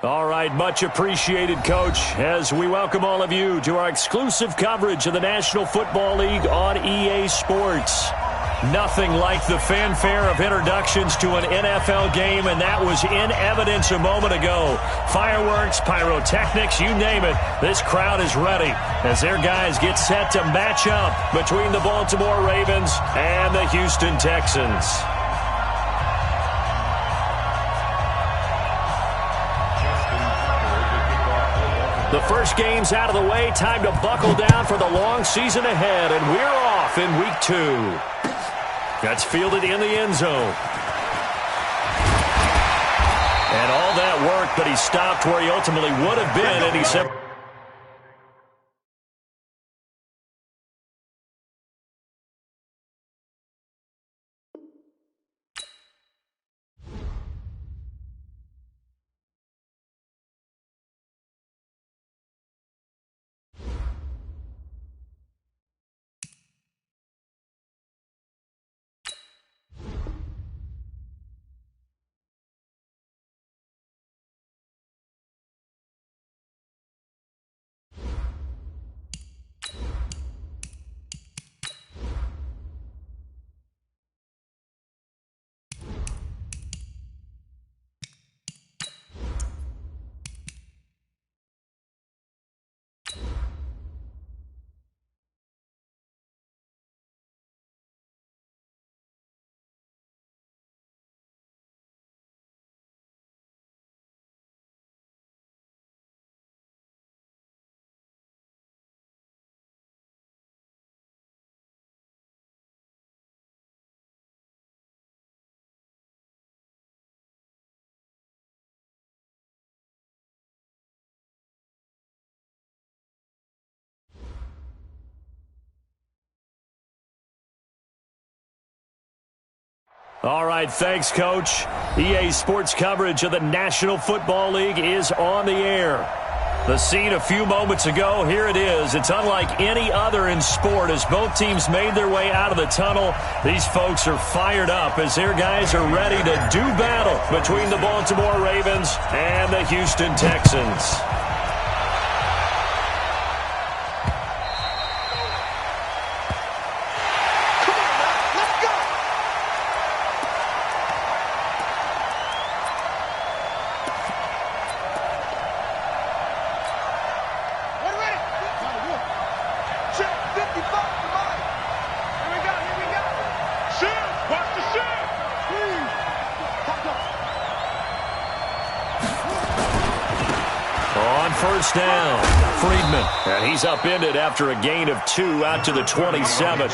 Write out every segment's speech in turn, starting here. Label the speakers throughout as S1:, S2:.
S1: All right, much appreciated, Coach, as we welcome all of you to our exclusive coverage of the National Football League on EA Sports. Nothing like the fanfare of introductions to an NFL game, and that was in evidence a moment ago. Fireworks, pyrotechnics, you name it, this crowd is ready as their guys get set to match up between the Baltimore Ravens and the Houston Texans. The first game's out of the way. Time to buckle down for the long season ahead, and we're off in Week 2. That's fielded in the end zone. And all that work, but he stopped where he ultimately would have been, and he said... All right, thanks, Coach. EA Sports coverage of the National Football League is on the air. The scene a few moments ago, here it is. It's unlike any other in sport as both teams made their way out of the tunnel. These folks are fired up as their guys are ready to do battle between the Baltimore Ravens and the Houston Texans. First down, Friedman. And he's upended after a gain of 2 out to the 27.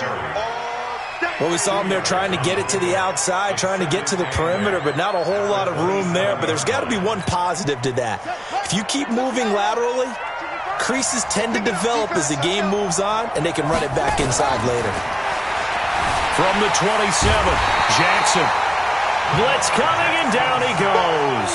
S2: Well, we saw him there trying to get it to the outside, trying to get to the perimeter, but not a whole lot of room there. But there's got to be one positive to that. If you keep moving laterally, creases tend to develop as the game moves on, and they can run it back inside later.
S1: From the 27, Jackson. Blitz coming, and down he goes.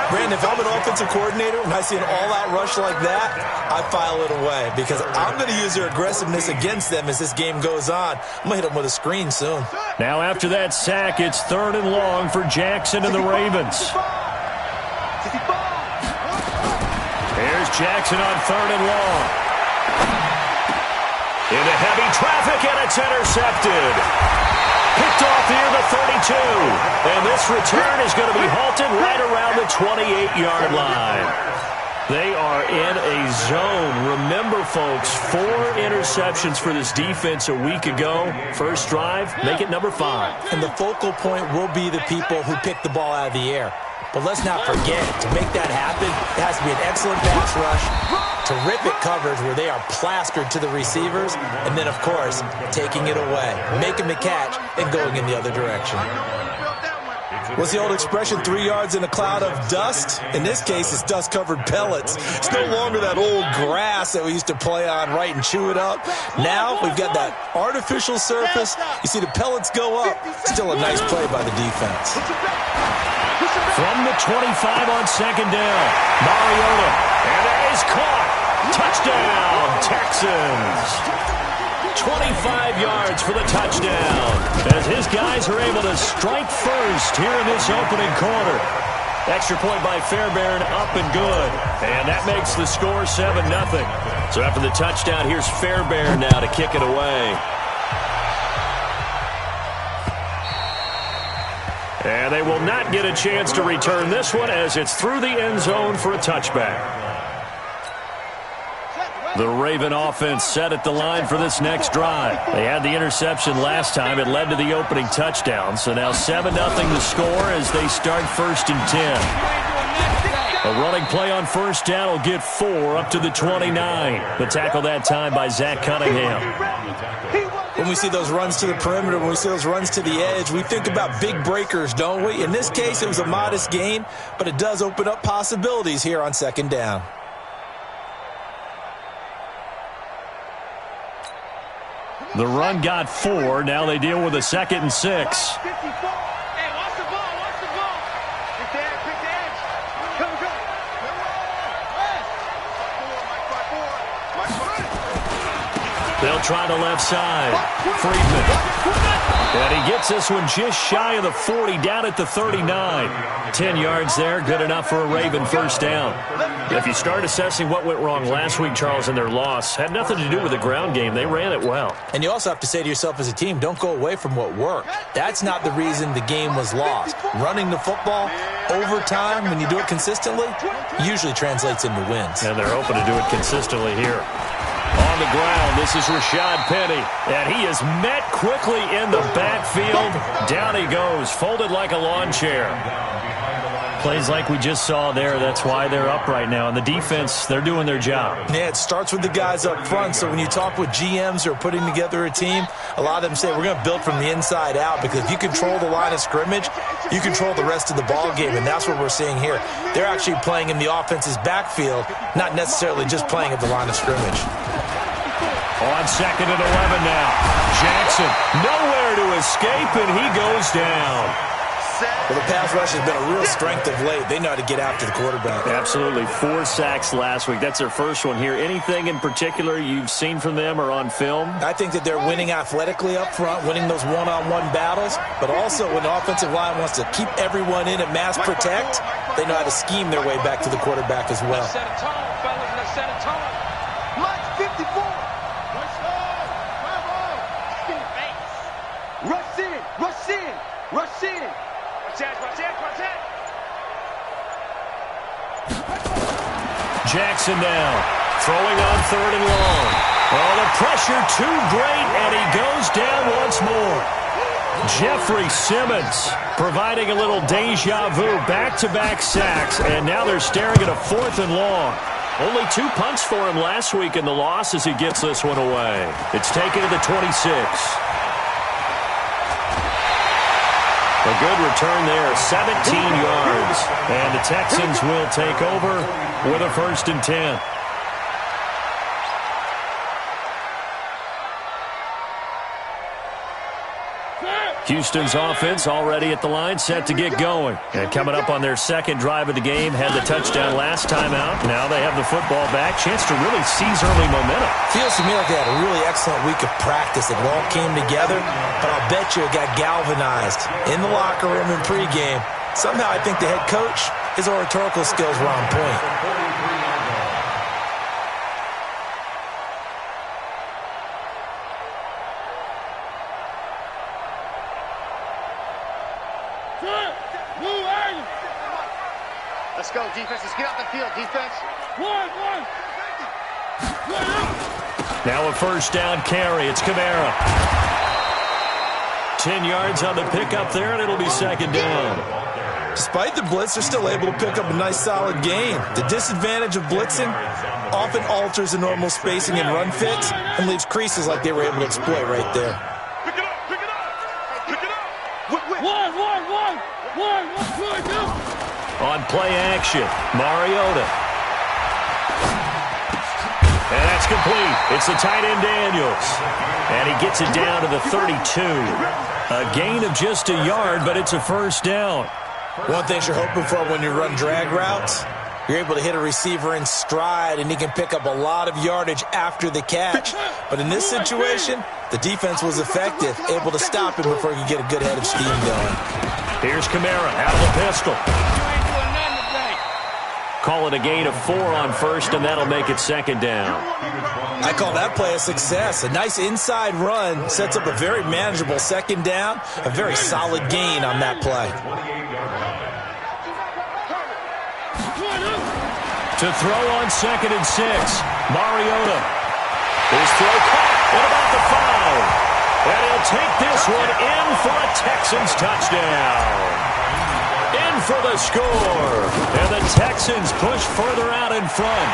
S2: Brandon, if I'm an offensive coordinator and I see an all-out rush like that, I file it away because I'm going to use their aggressiveness against them as this game goes on. I'm going to hit them with a screen soon.
S1: Now after that sack, it's 3rd and long for Jackson and the Ravens. Here's Jackson on 3rd and long. Into heavy traffic, and it's intercepted. Picked off near the 32. And this return is going to be halted right around the 28-yard line. They are in a zone. Remember, folks, 4 interceptions for this defense a week ago. First drive, make it number 5.
S2: And the focal point will be the people who pick the ball out of the air. But let's not forget, to make that happen, it has to be an excellent pass rush, terrific coverage where they are plastered to the receivers, and then, of course, taking it away, making the catch, and going in the other direction. What's the old expression, 3 yards in a cloud of dust? In this case, it's dust-covered pellets. It's no longer that old grass that we used to play on, right, and chew it up. Now we've got that artificial surface. You see the pellets go up. Still a nice play by the defense.
S1: From the 25 on 2nd down, Mariota. And that is caught. Touchdown, Texans. 25 yards for the touchdown as his guys are able to strike first here in this opening quarter. Extra point by Fairbairn, up and good. And that makes the score 7-0. So after the touchdown, here's Fairbairn now to kick it away. And they will not get a chance to return this one as it's through the end zone for a touchback. The Raven offense set at the line for this next drive. They had the interception last time. It led to the opening touchdown. So now 7-0 the score as they start 1st and 10. A running play on first down will get 4 up to the 29. The tackle that time by Zach Cunningham.
S2: When we see those runs to the perimeter, when we see those runs to the edge, we think about big breakers, don't we? In this case, it was a modest gain, but it does open up possibilities here on 2nd down.
S1: The run got 4. Now they deal with a 2nd and 6. They'll try the left side. Friedman. And he gets this one just shy of the 40, down at the 39. 10 yards there, good enough for a Raven first down. If you start assessing what went wrong last week, Charles, in their loss, had nothing to do with the ground game. They ran it well.
S2: And you also have to say to yourself as a team, don't go away from what worked. That's not the reason the game was lost. Running the football over time, when you do it consistently, usually translates into wins.
S1: And they're hoping to do it consistently here. On the ground, this is Rashad Penny, and he is met quickly in the backfield. Down he goes, folded like a lawn chair. Plays like we just saw there, that's why they're up right now. And the defense, they're doing their job.
S2: Yeah, it starts with the guys up front, so when you talk with GMs who are putting together a team, a lot of them say we're going to build from the inside out, because if you control the line of scrimmage, you control the rest of the ball game, and that's what we're seeing here. They're actually playing in the offense's backfield, not necessarily just playing at the line of scrimmage.
S1: On 2nd and 11 now. Jackson nowhere to escape, and he goes down.
S2: Well, the pass rush has been a real strength of late. They know how to get after the quarterback.
S1: Absolutely. 4 sacks last week. That's their first one here. Anything in particular you've seen from them or on film?
S2: I think that they're winning athletically up front, winning those one-on-one battles, but also when the offensive line wants to keep everyone in and mass protect, they know how to scheme their way back to the quarterback as well.
S3: Set a tone, fellas. Let's set a tone. Lunch 54. Rush in. Rush in. Rush in.
S1: Jackson now, throwing on 3rd and long. Oh, the pressure too great, and he goes down once more. Jeffrey Simmons providing a little deja vu, back-to-back sacks, and now they're staring at a 4th and long. Only 2 punts for him last week in the loss as he gets this one away. It's taken to the 26. A good return there, 17 yards. And the Texans will take over with a 1st and 10. Houston's offense already at the line, set to get going. And coming up on their 2nd drive of the game, had the touchdown last time out. Now they have the football back. Chance to really seize early momentum.
S2: Feels to me like they had a really excellent week of practice. It all came together, but I'll bet you it got galvanized in the locker room in pregame. Somehow I think the head coach, his oratorical skills were on point.
S4: Let's go, defense. Let's get out the field, defense.
S1: Now a 1st down carry. It's Kamara. 10 yards on the pickup there, and it'll be 2nd down.
S2: Despite the blitz, they're still able to pick up a nice, solid gain. The disadvantage of blitzing often alters the normal spacing and run fits and leaves creases like they were able to exploit right there.
S4: Pick it up, pick it up, pick it up.
S3: One.
S1: On play action, Mariota. And that's complete. It's the tight end Daniels. And he gets it down to the 32. A gain of just a yard, but it's a 1st down.
S2: One thing you're hoping for when you run drag routes, you're able to hit a receiver in stride, and he can pick up a lot of yardage after the catch. But in this situation, the defense was effective, able to stop him before he could get a good head of steam going.
S1: Here's Kamara out of the pistol. call it a gain of 4 on first, and that'll make it second down.
S2: I call that play a success. A nice inside run sets up a very manageable second down, a very solid gain on that play.
S1: To throw on 2nd and 6, Mariota. His throw caught at about the 5. And he'll take this one in for a Texans touchdown. In for the score. And the Texans push further out in front.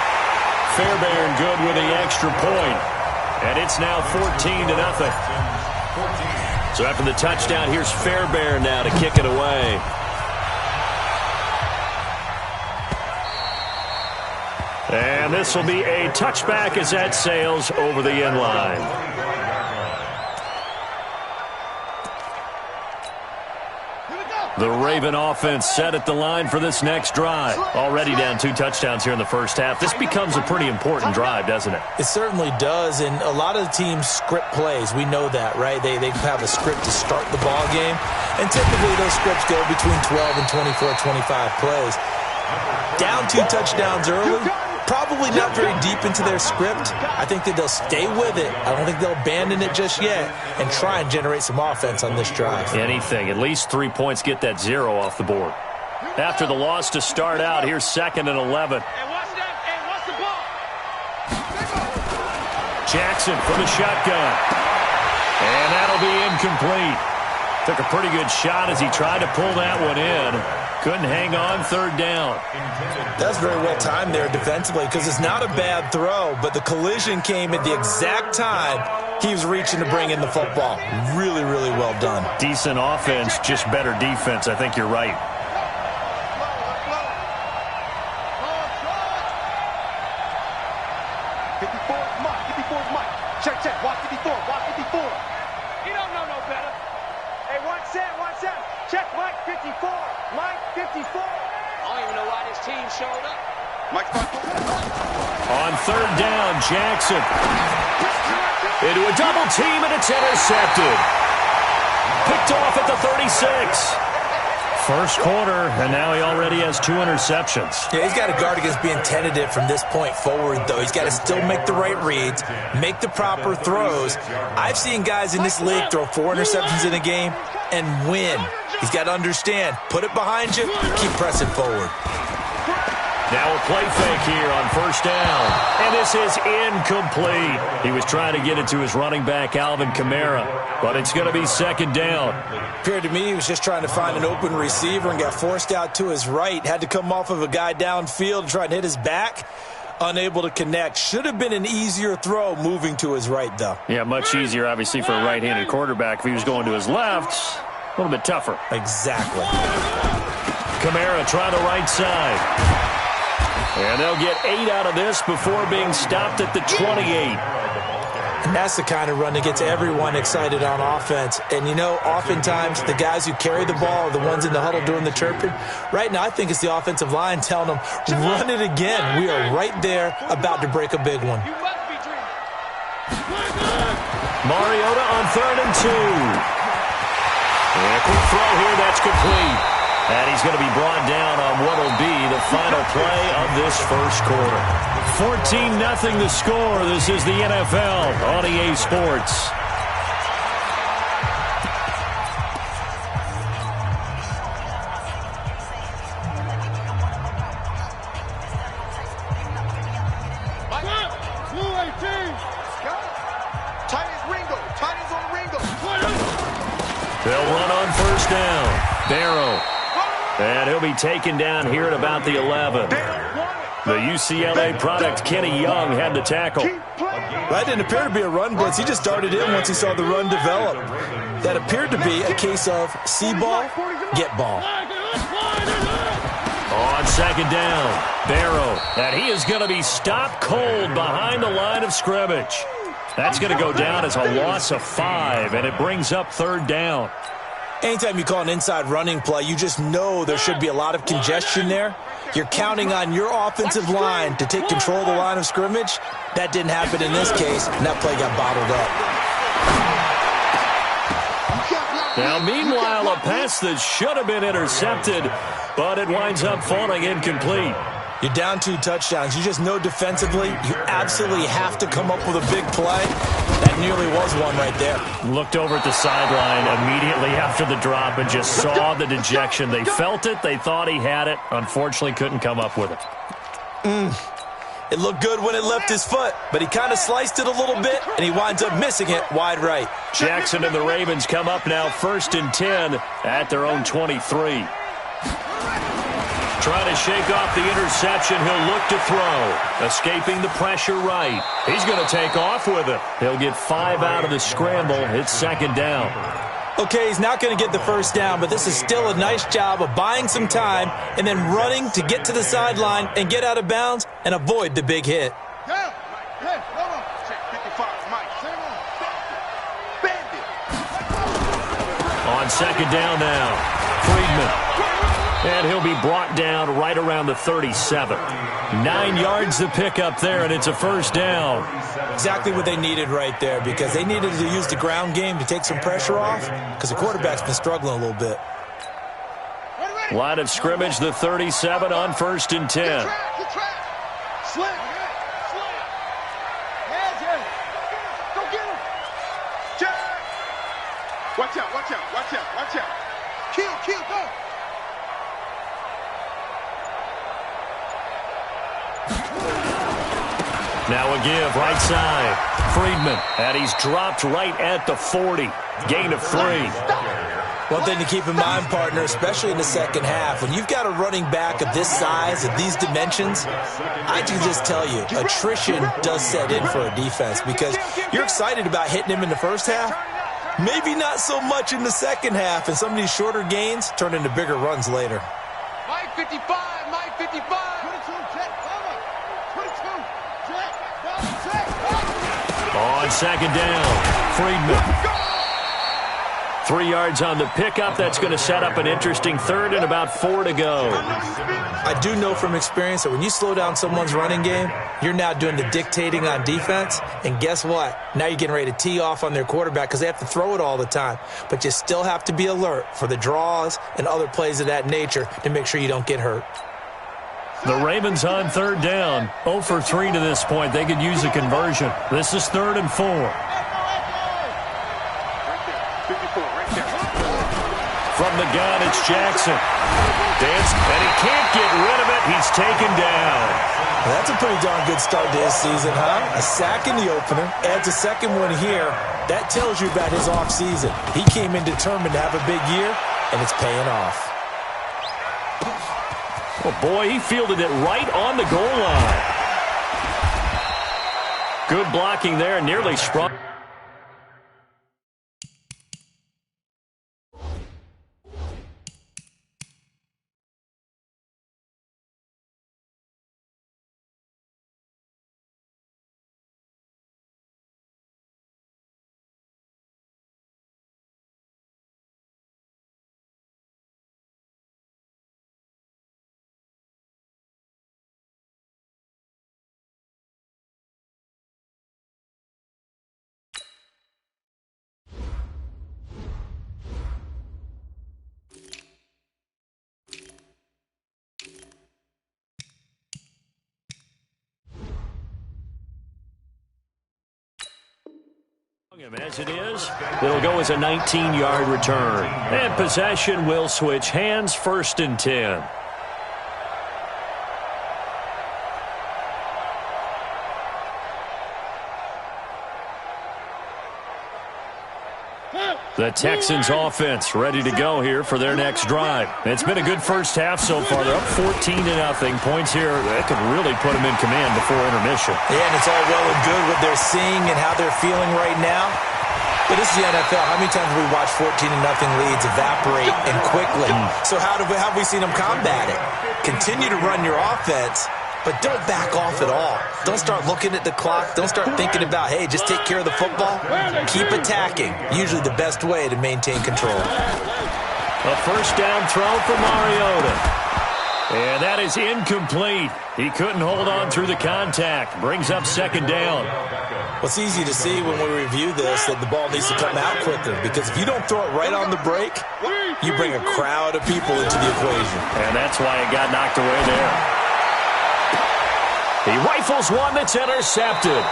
S1: Fairbairn good with the extra point. And it's now 14-0. So after the touchdown, here's Fairbairn now to kick it away. And this will be a touchback as that sails over the end line. The Raven offense set at the line for this next drive. Already down 2 touchdowns here in the first half. This becomes a pretty important drive, doesn't it?
S2: It certainly does, and a lot of the teams script plays. We know that, right? They have a script to start the ball game, and typically those scripts go between 12 and 24, 25 plays. Down 2 touchdowns early, probably not very deep into their script. I think that they'll stay with it. I don't think they'll abandon it just yet and try and generate some offense on this drive.
S1: Anything. At least 3 points get that 0 off the board. After the loss to start out, here's 2nd and 11. Jackson from the shotgun. And that'll be incomplete. Took a pretty good shot as he tried to pull that one in. Couldn't hang on, 3rd down.
S2: That's very well timed there defensively because it's not a bad throw, but the collision came at the exact time he was reaching to bring in the football. Really, really well done.
S1: Decent offense, just better defense. I think you're right.
S4: Check. Watch 54. He don't know no better. Hey, watch that. Check Mike 54. Mike 54. I don't even know why this team showed up.
S1: On 3rd down, Jackson. Into a double team, and it's intercepted. Picked off at the 36. First quarter, and now he already has 2 interceptions.
S2: Yeah, he's got to guard against being tentative from this point forward, though. He's got to still make the right reads, make the proper throws. I've seen guys in this league throw 4 interceptions in a game and win. He's got to understand, put it behind you, keep pressing forward.
S1: Now a play fake here on 1st down. And this is incomplete. He was trying to get it to his running back, Alvin Kamara. But it's going to be 2nd down.
S2: Appeared to me he was just trying to find an open receiver and got forced out to his right. Had to come off of a guy downfield and try and hit his back. Unable to connect. Should have been an easier throw moving to his right, though.
S1: Yeah, much easier, obviously, for a right-handed quarterback. If he was going to his left, a little bit tougher.
S2: Exactly.
S1: Kamara trying the right side. And they'll get 8 out of this before being stopped at the 28.
S2: And that's the kind of run that gets everyone excited on offense. And, you know, oftentimes the guys who carry the ball are the ones in the huddle doing the chirping. Right now, I think it's the offensive line telling them, run it again. We are right there about to break a big one.
S1: Mariota on 3rd and 2. And a quick throw here, that's complete. And he's going to be brought down on what will be the final play of this first quarter. 14-0 the score. This is the NFL on EA Sports. They'll run on 1st down. Barrow. And he'll be taken down here at about the 11. The UCLA product, Kenny Young, had the tackle.
S2: That didn't appear to be a run blitz. He just darted in once he saw the run develop. That appeared to be a case of see ball, get ball.
S1: On 2nd down, Barrow. And he is going to be stopped cold behind the line of scrimmage. That's going to go down as a loss of 5, and it brings up 3rd down.
S2: Anytime you call an inside running play, you just know there should be a lot of congestion there. You're counting on your offensive line to take control of the line of scrimmage. That didn't happen in this case, and that play got bottled up.
S1: Now, meanwhile, a pass that should have been intercepted, but it winds up falling incomplete.
S2: You're down 2 touchdowns. You just know defensively you absolutely have to come up with a big play. That nearly was one right there.
S1: Looked over at the sideline immediately after the drop and just saw the dejection. They felt it. They thought he had it. Unfortunately, couldn't come up with it.
S2: It looked good when it left his foot, but he kind of sliced it a little bit, and he winds up missing it wide right.
S1: Jackson and the Ravens come up now 1st and 10 at their own 23. Trying to shake off the interception. He'll look to throw. Escaping the pressure right. He's going to take off with it. He'll get 5 out of the scramble. It's 2nd down.
S2: Okay, he's not going to get the first down, but this is still a nice job of buying some time and then running to get to the sideline and get out of bounds and avoid the big hit.
S1: On 2nd down now, Friedman. And he'll be brought down right around the 37. 9 yards to pick up there, and it's a 1st down.
S2: Exactly what they needed right there, because they needed to use the ground game to take some pressure off, because the quarterback's been struggling a little bit.
S1: Line of scrimmage, the 37 on 1st and 10.
S4: Watch out, watch out, watch out, watch out. Kill, go.
S1: Now a give, right side. Friedman, and he's dropped right at the 40. Gain of 3.
S2: One thing to keep in mind, partner, especially in the second half, when you've got a running back of this size, of these dimensions, I can just tell you, attrition does set in for a defense, because you're excited about hitting him in the first half, maybe not so much in the second half, and some of these shorter gains turn into bigger runs later.
S3: Mike 55, Mike 55.
S1: On 2nd down, Friedman. 3 yards on the pickup. That's going to set up an interesting 3rd and about 4 to go.
S2: I do know from experience that when you slow down someone's running game, you're now doing the dictating on defense. And guess what? Now you're getting ready to tee off on their quarterback because they have to throw it all the time. But you still have to be alert for the draws and other plays of that nature to make sure you don't get hurt.
S1: The Ravens on 3rd down. 0 for 3 to this point. They could use a conversion. This is 3rd and 4. From the gun, it's Jackson. And he can't get rid of it. He's taken down.
S2: Well, that's a pretty darn good start to his season, huh? A sack in the opener, adds a second one here. That tells you about his offseason. He came in determined to have a big year, and it's paying off.
S1: Oh, boy, he fielded it right on the goal line. Good blocking there, nearly sprung. As it is, it'll go as a 19-yard return. And possession will switch hands, 1st and 10. The Texans offense ready to go here for their next drive. It's been a good first half so far. They're up 14-0. Points here that could really put them in command before intermission.
S2: Yeah, and it's all well and good what they're seeing and how they're feeling right now. But this is the NFL. How many times have we watched 14-0 leads evaporate and quickly? So how have we seen them combat it? Continue to run your offense, but don't back off at all. Don't start looking at the clock. Don't start thinking about, hey, just take care of the football. Keep attacking. Usually the best way to maintain control.
S1: A 1st down throw for Mariota. And that is incomplete. He couldn't hold on through the contact. Brings up 2nd down.
S2: Well, it's easy to see when we review this that the ball needs to come out quicker, because if you don't throw it right on the break, you bring a crowd of people into the equation.
S1: And that's why it got knocked away there. He rifles one that's intercepted.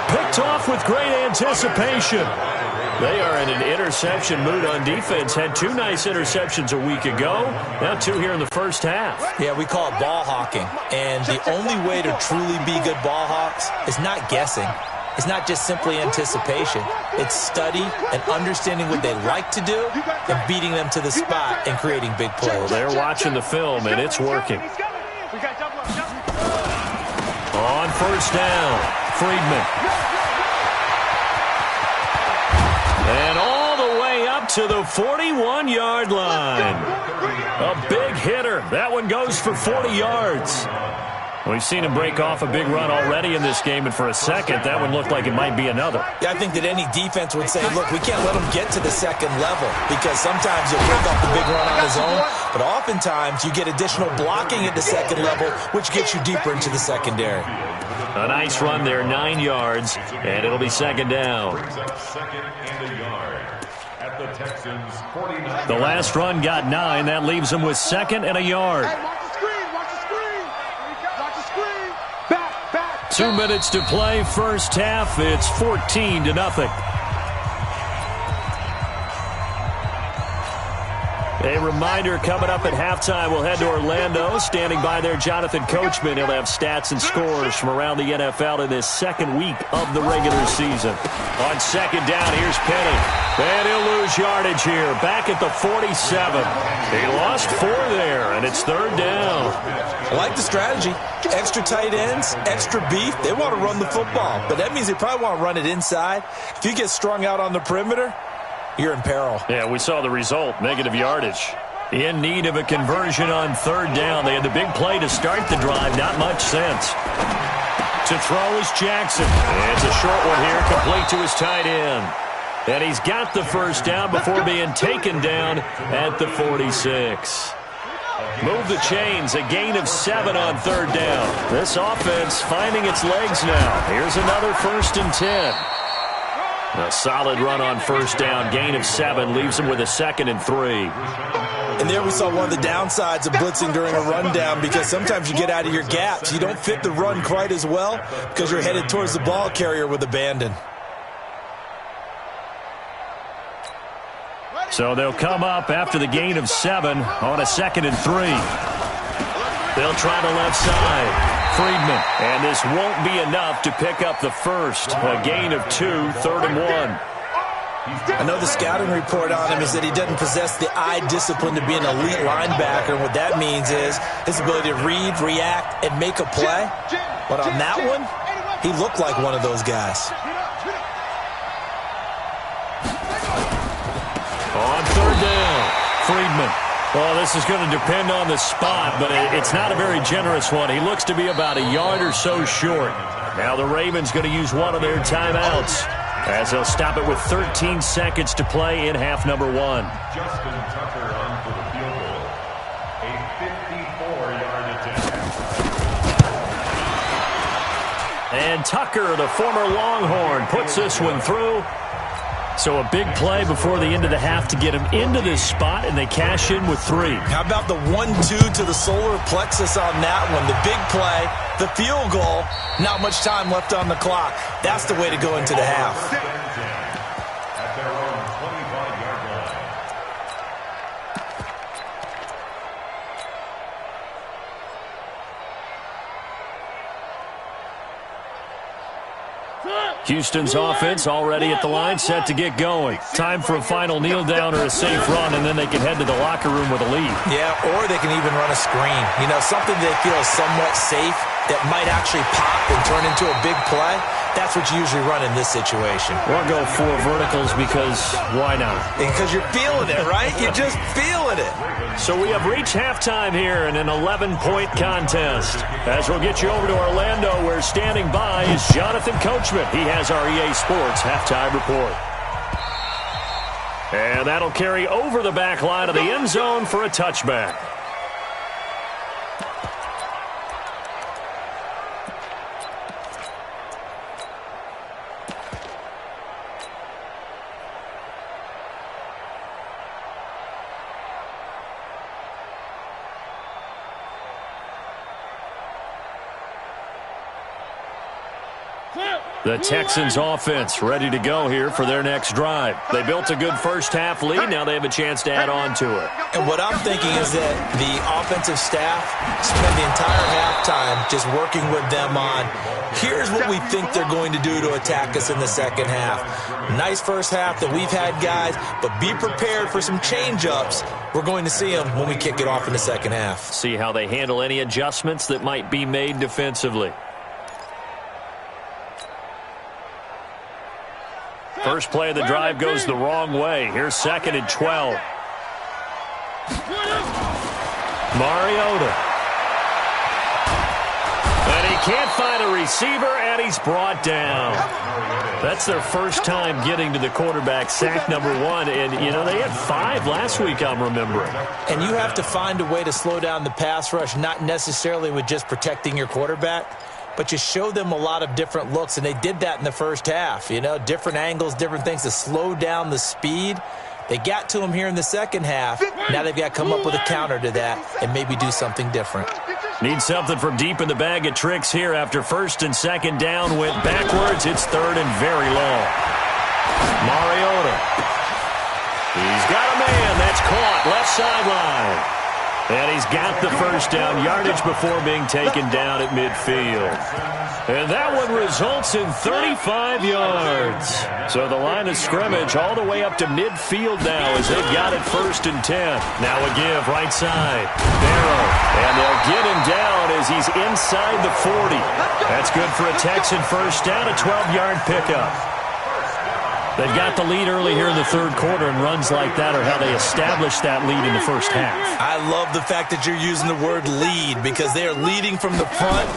S1: Picked off with great anticipation. They are in an interception mood on defense. Had 2 nice interceptions a week ago. Now 2 here in the first half.
S2: Yeah, we call it ball hawking. And the only way to truly be good ball hawks is not guessing. It's not just simply anticipation. It's study and understanding what they like to do and beating them to the spot and creating big plays.
S1: Well, they're watching the film, and it's working. On first down, Friedman. And all the way up to the 41-yard line. A big hitter. That one goes for 40 yards. We've seen him break off a big run already in this game, and for a second, that one looked like it might be another.
S2: Yeah, I think that any defense would say, look, we can't let him get to the second level because sometimes he'll break off the big run on his own, but oftentimes you get additional blocking at the second level, which gets you deeper into the secondary.
S1: A nice run there, 9 yards, and it'll be second down. The last run got 9. That leaves him with second and a yard. 2 minutes to play, first half. It's 14-0. A reminder, coming up at halftime, we'll head to Orlando. Standing by there, Jonathan Coachman. He'll have stats and scores from around the NFL in this second week of the regular season. On second down, here's Penny. And he'll lose yardage here. Back at the 47. He lost 4 there, and it's third down.
S2: I like the strategy. Extra tight ends, extra beef. They want to run the football, but that means they probably want to run it inside. If you get strung out on the perimeter, you're in peril.
S1: Yeah, we saw the result, negative yardage. In need of a conversion on third down. They had the big play to start the drive. Not much sense. To throw is Jackson. It's a short one here, complete to his tight end. And he's got the first down before being taken down at the 46. Move the chains, a gain of 7 on third down. This offense finding its legs now. Here's another 1st and 10. A solid run on first down, gain of 7, leaves him with a 2nd and 3.
S2: And there we saw one of the downsides of blitzing during a rundown, because sometimes you get out of your gaps. You don't fit the run quite as well because you're headed towards the ball carrier with abandon.
S1: So they'll come up after the gain of 7 on a 2nd and 3. They'll try the left side. Friedman. And this won't be enough to pick up the first. A gain of 2, 3rd and 1.
S2: I know the scouting report on him is that he doesn't possess the eye discipline to be an elite linebacker. And what that means is his ability to read, react, and make a play. But on that one, he looked like one of those guys.
S1: On third down, Friedman. Well, this is going to depend on the spot, but it's not a very generous one. He looks to be about a yard or so short. Now the Ravens going to use one of their timeouts, as they'll stop it with 13 seconds to play in half number 1.
S5: Justin Tucker on for the field goal. A 54-yard attempt.
S1: And Tucker, the former Longhorn, puts this one through. So a big play before the end of the half to get him into this spot, and they cash in with 3.
S2: How about the 1-2 to the solar plexus on that one? The big play, the field goal, not much time left on the clock. That's the way to go into the half.
S5: At their own 25-yard line.
S1: Houston's offense already at the line, set to get going. Time for a final kneel down or a safe run, and then they can head to the locker room with a lead.
S2: Yeah, or they can even run a screen. You know, something they feel is somewhat safe that might actually pop and turn into a big play. That's what you usually run in this situation.
S1: Or go 4 verticals, because why not?
S2: Because you're feeling it, right? You're just feeling it.
S1: So we have reached halftime here in an 11-point contest. As we'll get you over to Orlando, where standing by is Jonathan Coachman. He has our EA Sports halftime report. And that'll carry over the back line of the end zone for a touchback. The Texans offense ready to go here for their next drive. They built a good first-half lead. Now they have a chance to add on to it.
S2: And what I'm thinking is that the offensive staff spent the entire halftime just working with them on, here's what we think they're going to do to attack us in the second half. Nice first half that we've had, guys, but be prepared for some change-ups. We're going to see them when we kick it off in the second half.
S1: See how they handle any adjustments that might be made defensively. First play of the drive goes the wrong way. Here's 2nd and 12. Mariota. And he can't find a receiver, and he's brought down. That's their first time getting to the quarterback, sack number 1. And, you know, they had 5 last week, I'm remembering.
S2: And you have to find a way to slow down the pass rush, not necessarily with just protecting your quarterback, but you show them a lot of different looks, and they did that in the first half. You know, different angles, different things to slow down the speed. They got to him here in the second half. Now they've got to come up with a counter to that and maybe do something different.
S1: Need something from deep in the bag of tricks here after 1st and 2nd down. Went backwards. It's 3rd and very long. Mariota. He's got a man. That's caught. Left sideline. And he's got the first down, yardage before being taken down at midfield. And that one results in 35 yards. So the line of scrimmage all the way up to midfield now as they've got it 1st and 10. Now a give right side. Barrow. And they'll get him down as he's inside the 40. That's good for a Texan first down, a 12-yard pickup. They've got the lead early here in the 3rd quarter, and runs like that are how they established that lead in the first half.
S2: I love the fact that you're using the word lead because they are leading from the front,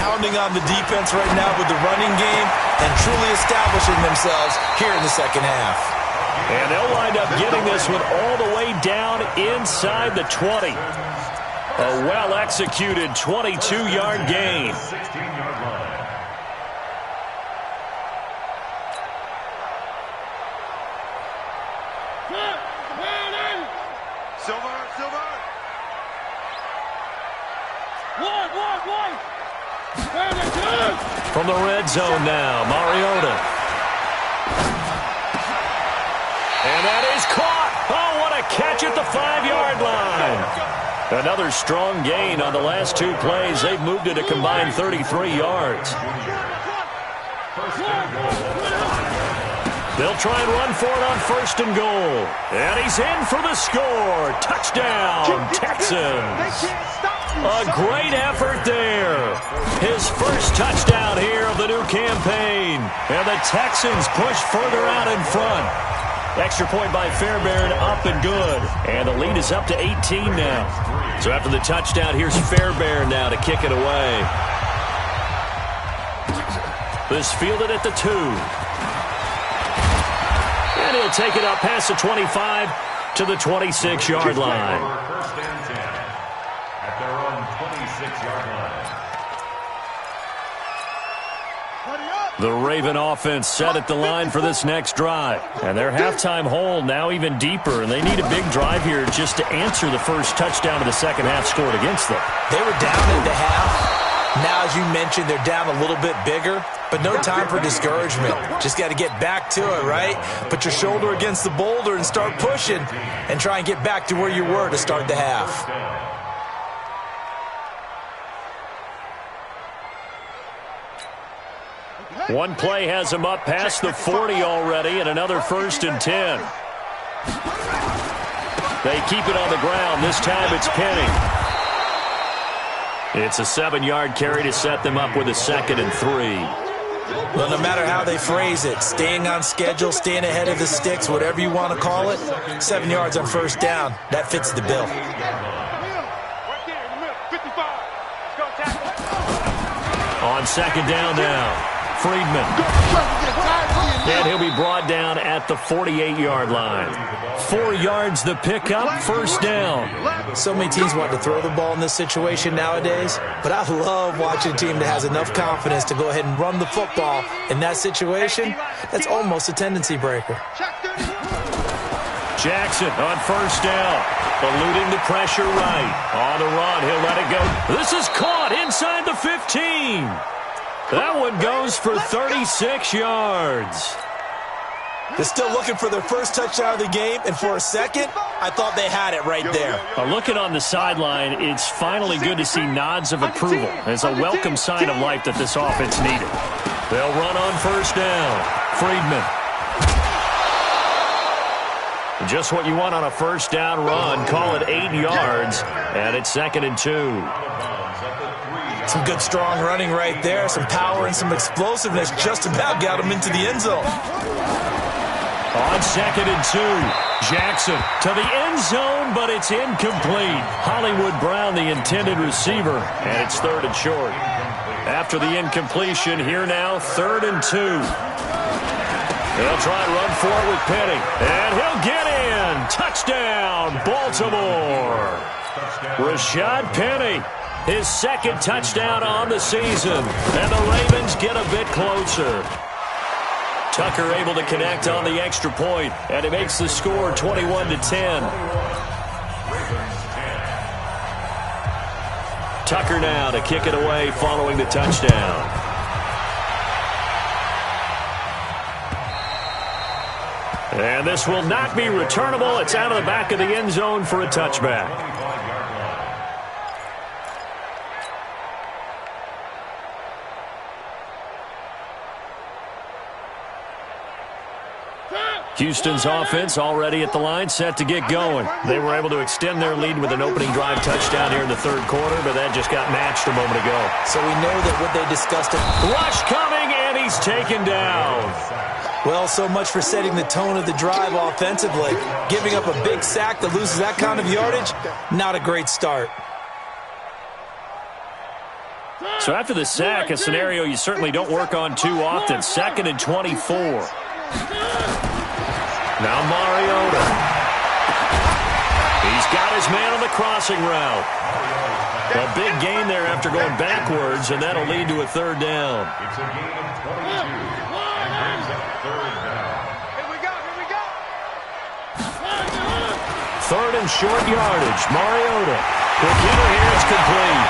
S2: pounding on the defense right now with the running game, and truly establishing themselves here in the second half.
S1: And they'll wind up getting this one all the way down inside the 20. A well-executed 22-yard gain.
S5: 16-yard line.
S1: From the red zone now, Mariota. And that is caught. Oh, what a catch at the 5-yard line. Another strong gain on the last 2 plays. They've moved it a combined 33 yards. They'll try and run for it on 1st and goal. And he's in for the score. Touchdown, Texans. A great effort there. His first touchdown here of the new campaign. And the Texans push further out in front. Extra point by Fairbairn, up and good. And the lead is up to 18 now. So after the touchdown, here's Fairbairn now to kick it away. This fielded at the 2. And he'll take it up past the 25 to the 26-yard line.
S5: First and 10 at their own 26-yard line.
S1: The Raven offense set at the line for this next drive. And their halftime hole now even deeper. And they need a big drive here just to answer the first touchdown of the second half scored against them.
S2: They were down at the half. Now, as you mentioned, they're down a little bit bigger, but no time for discouragement. Just got to get back to it, right? Put your shoulder against the boulder and start pushing and try and get back to where you were to start the half.
S1: One play has him up past the 40 already, and another 1st and 10. They keep it on the ground. This time it's Penny. It's a 7-yard carry to set them up with a 2nd and 3.
S2: Well, no matter how they phrase it, staying on schedule, staying ahead of the sticks, whatever you want to call it, 7 yards on 1st down, that fits the bill.
S1: On 2nd down now. Friedman. And he'll be brought down at the 48-yard line. 4 yards the pickup, 1st down.
S2: So many teams want to throw the ball in this situation nowadays, but I love watching a team that has enough confidence to go ahead and run the football in that situation. That's almost a tendency breaker.
S1: Jackson on 1st down. Eluding the pressure right. On the run, he'll let it go. This is caught inside the 15. That one goes for 36 yards.
S2: They're still looking for their first touchdown of the game, and for a second, I thought they had it right there.
S1: Looking on the sideline, it's finally good to see nods of approval. It's a welcome sign of life that this offense needed. They'll run on first down. Friedman. Just what you want on a first down run. Call it 8 yards, and it's 2nd and 2.
S2: Some good, strong running right there. Some power and some explosiveness just about got him into the end zone.
S1: On 2nd and 2, Jackson to the end zone, but it's incomplete. Hollywood Brown, the intended receiver, and it's 3rd and short. After the incompletion, here now, 3rd and 2. They'll try and run for it with Penny, and he'll get in. Touchdown, Baltimore. Rashad Penny, his 2nd touchdown on the season, and the Ravens get a bit closer. Tucker able to connect on the extra point, and it makes the score 21-10. Tucker now to kick it away following the touchdown. And this will not be returnable. It's out of the back of the end zone for a touchback. Houston's offense already at the line, set to get going. They were able to extend their lead with an opening drive touchdown here in the 3rd quarter, but that just got matched a moment ago.
S2: So we know that what they discussed it.
S1: Rush coming, and he's taken down.
S2: Well, so much for setting the tone of the drive offensively. Giving up a big sack that loses that kind of yardage, not a great start.
S1: So after the sack, a scenario you certainly don't work on too often. 2nd and 24. Now Mariota. He's got his man on the crossing route. A big gain there after going backwards, and that'll lead to a 3rd down.
S5: It's a gain of 22 and brings up 3rd down.
S4: Here we go, here we go.
S1: 3rd and short yardage. Mariota. Quick hitter here, it's complete.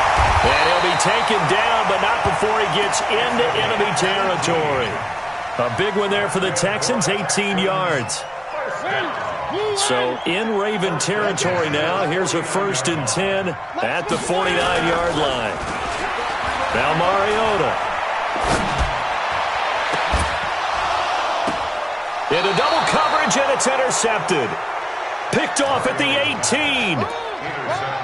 S1: And he'll be taken down, but not before he gets into enemy territory. A big one there for the Texans, 18 yards. So in Raven territory now. Here's a 1st and 10 at the 49-yard line. Now Mariota. Into double coverage, and it's intercepted. Picked off at the 18.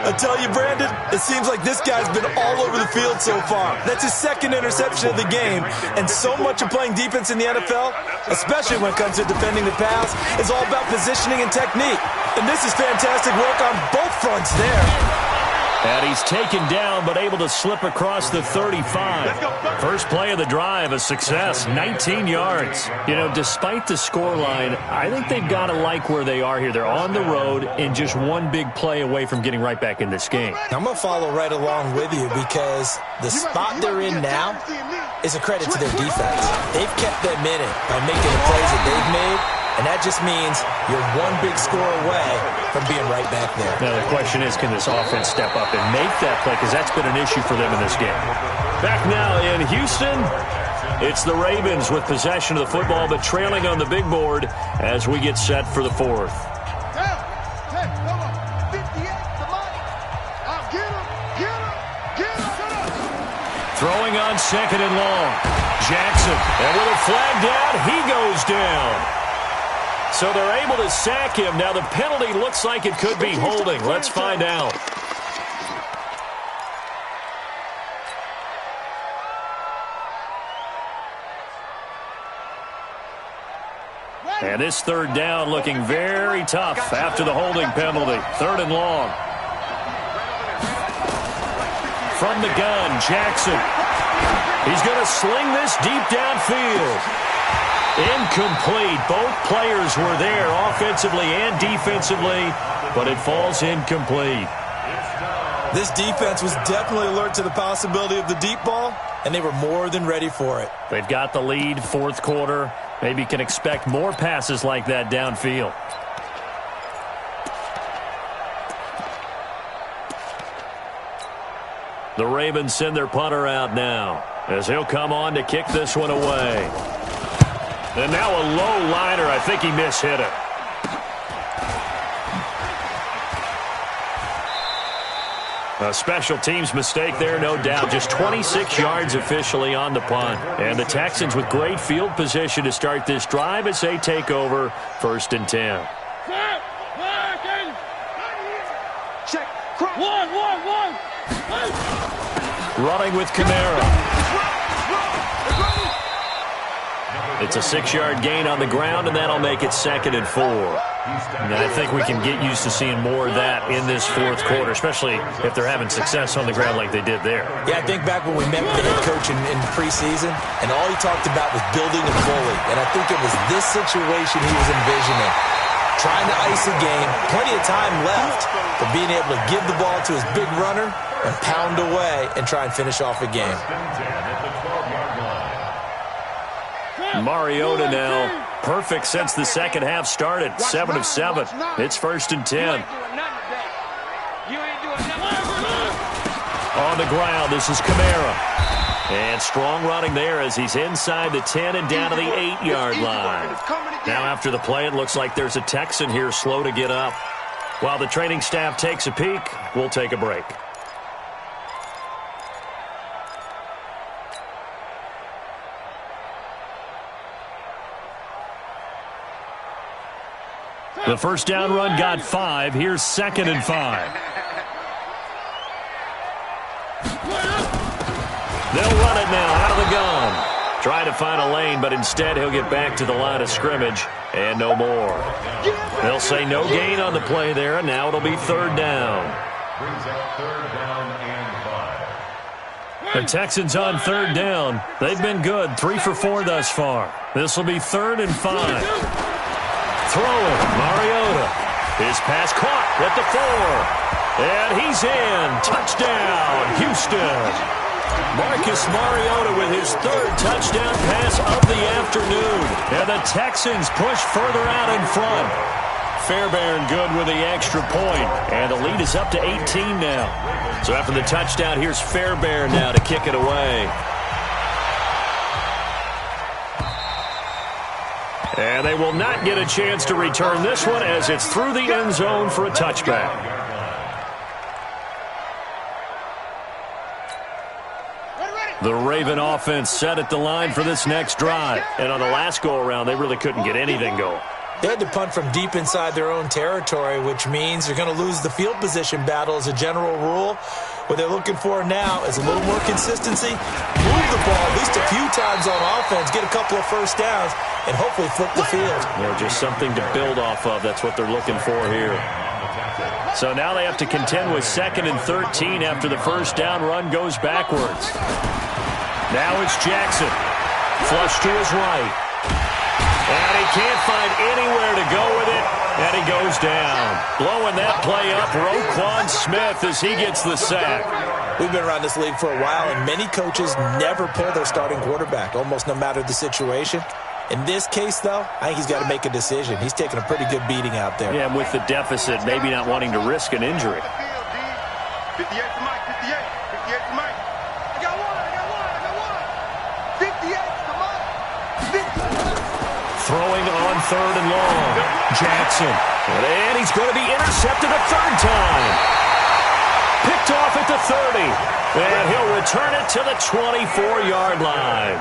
S2: I tell you, Brandon, it seems like this guy's been all over the field so far. That's his 2nd interception of the game. And so much of playing defense in the NFL, especially when it comes to defending the pass, is all about positioning and technique. And this is fantastic work on both fronts there.
S1: And he's taken down, but able to slip across the 35. First play of the drive, a success, 19 yards. You know, despite the scoreline, I think they've got to like where they are here. They're on the road and just one big play away from getting right back in this game.
S2: I'm going to follow right along with you because the spot they're in now is a credit to their defense. They've kept them in it by making the plays that they've made. And that just means you're one big score away from being right back there.
S1: Now the question is, can this offense step up and make that play? Because that's been an issue for them in this game. Back now in Houston, it's the Ravens with possession of the football, but trailing on the big board as we get set for the 4th. Throwing on 2nd and long. Jackson, and with a flag down, he goes down. So they're able to sack him. Now the penalty looks like it could be holding. Let's find out. And this 3rd down looking very tough after the holding penalty. 3rd and long. From the gun, Jackson. He's going to sling this deep downfield. Incomplete. Both players were there offensively and defensively, but it falls incomplete.
S2: This defense was definitely alert to the possibility of the deep ball, and they were more than ready for it.
S1: They've got the lead, 4th quarter. Maybe can expect more passes like that downfield. The Ravens send their punter out now. as he'll come on to kick this one away. And now a low liner. I think he mishit it. A special teams mistake there, no doubt. Just 26 yards officially on the punt. And the Texans with great field position to start this drive as they take over 1st and 10.
S4: Check. One.
S1: Running with Kamara. It's a 6-yard gain on the ground, and that'll make it 2nd and 4. And I think we can get used to seeing more of that in this 4th quarter, especially if they're having success on the ground like they did there.
S2: Yeah, I think back when we met with the head coach in preseason, and all he talked about was building a bully. And I think it was this situation he was envisioning. Trying to ice a game, plenty of time left, but being able to give the ball to his big runner and pound away and try and finish off a game.
S1: Mariota now, perfect since the second half started. 7 of 7. It's 1st and 10. On the ground, this is Kamara. And strong running there as he's inside the 10 and down to the 8-yard line. Now after the play, it looks like there's a Texan here slow to get up. While the training staff takes a peek, we'll take a break. The first down run got 5. Here's 2nd and 5. They'll run it now out of the gun. Trying to find a lane, but instead he'll get back to the line of scrimmage and no more. They'll say no gain on the play there, and now it'll be 3rd down.
S5: Brings up 3rd down and 5.
S1: The Texans on 3rd down. They've been good, 3 for 4 thus far. This will be 3rd and 5. Throwing, Mariota. His pass caught at the 4. And he's in. Touchdown, Houston. Marcus Mariota with his 3rd touchdown pass of the afternoon. And the Texans push further out in front. Fairbairn good with the extra point. And the lead is up to 18 now. So after the touchdown, here's Fairbairn now to kick it away. And they will not get a chance to return this one as it's through the end zone for a touchback. The Raven offense set at the line for this next drive. And on the last go-around, they really couldn't get anything going.
S2: They had to punt from deep inside their own territory, which means they're going to lose the field position battle as a general rule. What they're looking for now is a little more consistency, move the ball at least a few times on offense, get a couple of first downs, and hopefully flip the field.
S1: Yeah, just something to build off of. That's what they're looking for here. So now they have to contend with 2nd and 13 after the first down run goes backwards. Now it's Jackson. Flush to his right. And he can't find anywhere to go with it, and he goes down. Blowing that play up, Roquan Smith as he gets the sack.
S2: We've been around this league for a while, and many coaches never pull their starting quarterback, almost no matter the situation. In this case, though, I think he's got to make a decision. He's taking a pretty good beating out there.
S1: Yeah, and with the deficit, maybe not wanting to risk an injury.
S4: 58 to Mike, 58 to Mike. I got one. 58 to Mike.
S1: Throwing on 3rd and long. Jackson. And he's going to be intercepted a 3rd time. Picked off at the 30. And he'll return it to the 24-yard line.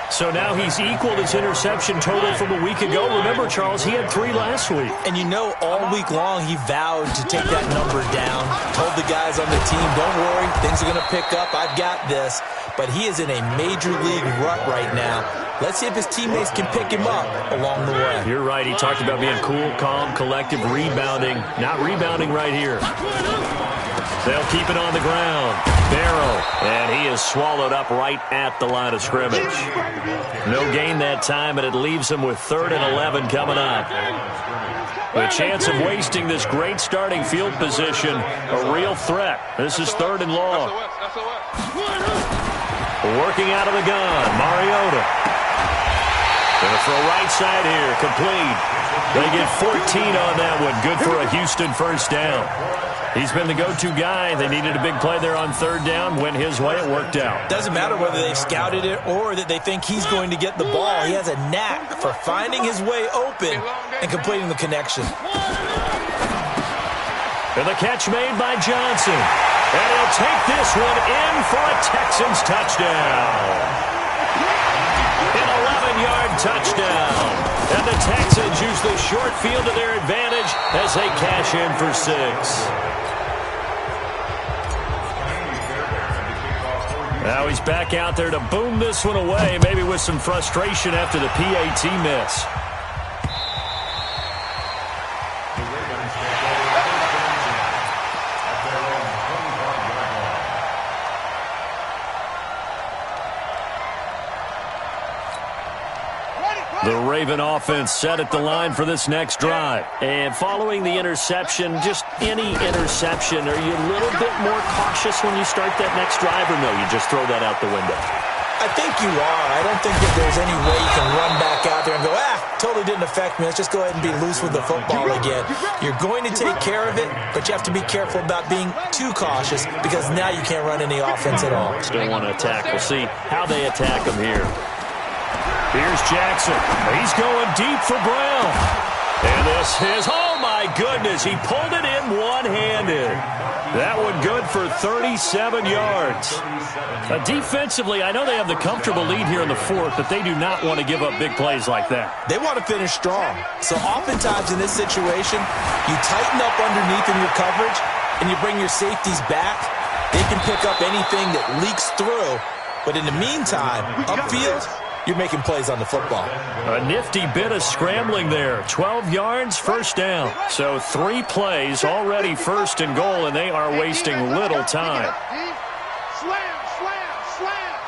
S1: So now he's equaled his interception total from a week ago. Remember, Charles, he had 3 last week.
S2: And you know, all week long he vowed to take that number down. Told the guys on the team, don't worry, things are going to pick up. I've got this. But he is in a major league rut right now. Let's see if his teammates can pick him up along the way.
S1: You're right. He talked about being cool, calm, collective, rebounding. Not rebounding right here. They'll keep it on the ground. Barrow, and he is swallowed up right at the line of scrimmage. No gain that time, and it leaves him with 3rd and 11 coming up. The chance of wasting this great starting field position, a real threat. This is 3rd and long. Working out of the gun, Mariota. Going to throw right side here, complete. They get 14 on that one. Good for a Houston first down. He's been the go-to guy. They needed a big play there on third down. Went his way. It worked out.
S2: Doesn't matter whether they've scouted it or that they think he's going to get the ball. He has a knack for finding his way open and completing the connection.
S1: And the catch made by Johnson. And he'll take this one in for a Texans touchdown. An 11-yard touchdown. And the Texans use the short field to their advantage as they cash in for 6. Now he's back out there to boom this one away, maybe with some frustration after the PAT miss. The Raven offense set at the line for this next drive. And following the interception, just any interception, are you a little bit more cautious when you start that next drive, or no, you just throw that out the window?
S2: I think you are. I don't think that there's any way you can run back out there and go, totally didn't affect me. Let's just go ahead and be loose with the football again. You're going to take care of it, but you have to be careful about being too cautious because now you can't run any offense at all.
S1: Still want to attack. We'll see how they attack him here. Here's Jackson. He's going deep for Brown. And this is, oh my goodness, he pulled it in one-handed. That one good for 37 yards. Defensively, I know they have the comfortable lead here in the fourth, but they do not want to give up big plays like that.
S2: They want to finish strong. So oftentimes in this situation, you tighten up underneath in your coverage, and you bring your safeties back. They can pick up anything that leaks through. But in the meantime, upfield, you're making plays on the football.
S1: A nifty bit of scrambling there. 12 yards, first down. So 3 plays already first and goal, and they are wasting little time.
S4: Slam, slam, slam.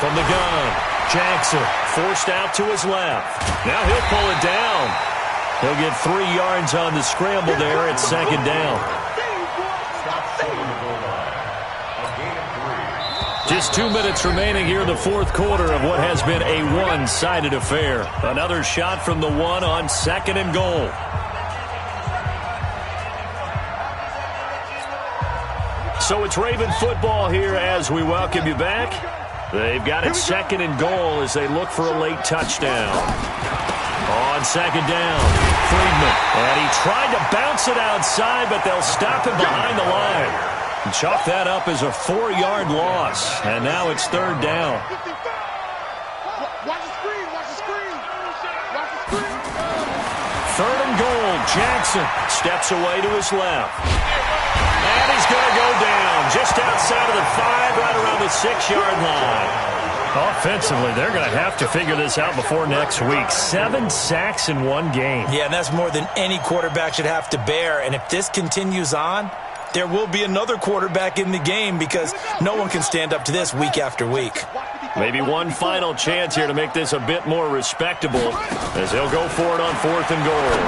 S1: From the gun, Jackson forced out to his left. Now he'll pull it down. He'll get 3 yards on the scramble there at second down. Just 2 minutes remaining here in the fourth quarter of what has been a one-sided affair. Another shot from the one on second and goal. So it's Raven football here as we welcome you back. They've got it second and goal as they look for a late touchdown. On second down, Friedman. And he tried to bounce it outside, but they'll stop him behind the line. And chalk that up as a 4-yard loss. And now it's third down.
S4: Watch the screen, watch the screen. Watch the screen.
S1: Third and goal, Jackson steps away to his left. And he's going to go down just outside of the 5, right around the 6-yard line. Offensively, they're going to have to figure this out before next week. 7 sacks in one game.
S2: Yeah, and that's more than any quarterback should have to bear. And if this continues on, there will be another quarterback in the game because no one can stand up to this week after week.
S1: Maybe one final chance here to make this a bit more respectable as they'll go for it on fourth and goal.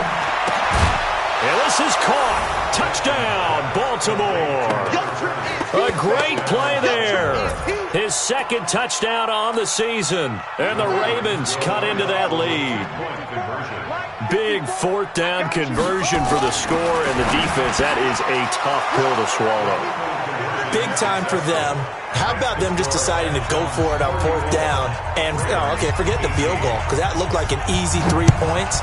S1: And this is caught. Touchdown, Baltimore. A great play there. His second touchdown on the season. And the Ravens cut into that lead. Big fourth down conversion for the score, and the defense, that is a tough pill to swallow.
S2: Big time for them. How about them just deciding to go for it on fourth down? And, forget the field goal, because that looked like an easy 3 points.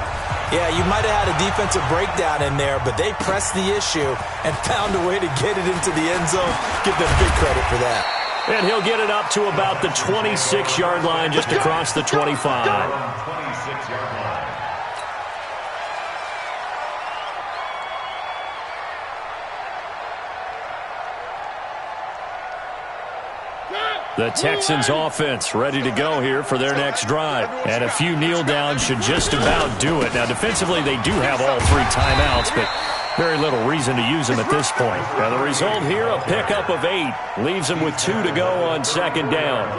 S2: Yeah, you might have had a defensive breakdown in there, but they pressed the issue and found a way to get it into the end zone. Give them big credit for that.
S1: And he'll get it up to about the 26-yard line, just across the 25.
S5: 26-yard line.
S1: The Texans offense ready to go here for their next drive. And a few kneel downs should just about do it. Now, defensively, they do have all 3 timeouts, but very little reason to use them at this point. Now, the result here, a pickup of 8. Leaves them with 2 to go on second down.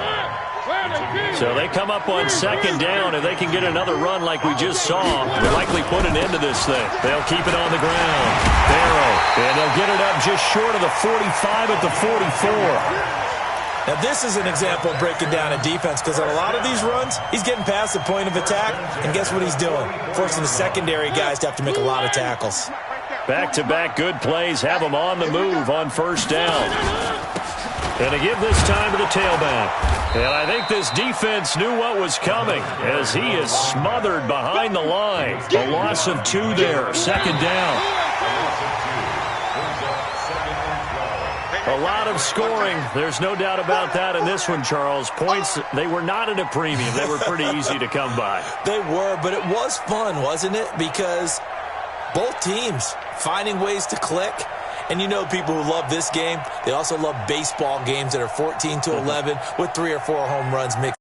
S1: So they come up on second down, and they can get another run like we just saw. They'll likely put an end to this thing. They'll keep it on the ground. Barrow, and they'll get it up just short of the 45 at the 44.
S2: Now, this is an example of breaking down a defense because on a lot of these runs, he's getting past the point of attack, and guess what he's doing? Forcing the secondary guys to have to make a lot of tackles.
S1: Back-to-back good plays have them on the move on first down. And to give this time to the tailback. And I think this defense knew what was coming as he is smothered behind the line. A loss of 2 there, second down. A lot of scoring. There's no doubt about that in this one, Charles. Points, they were not at a premium. They were pretty easy to come by.
S2: They were, but it was fun, wasn't it? Because both teams finding ways to click. And you know people who love this game, they also love baseball games that are 14-11 with 3 or 4 home runs mixed.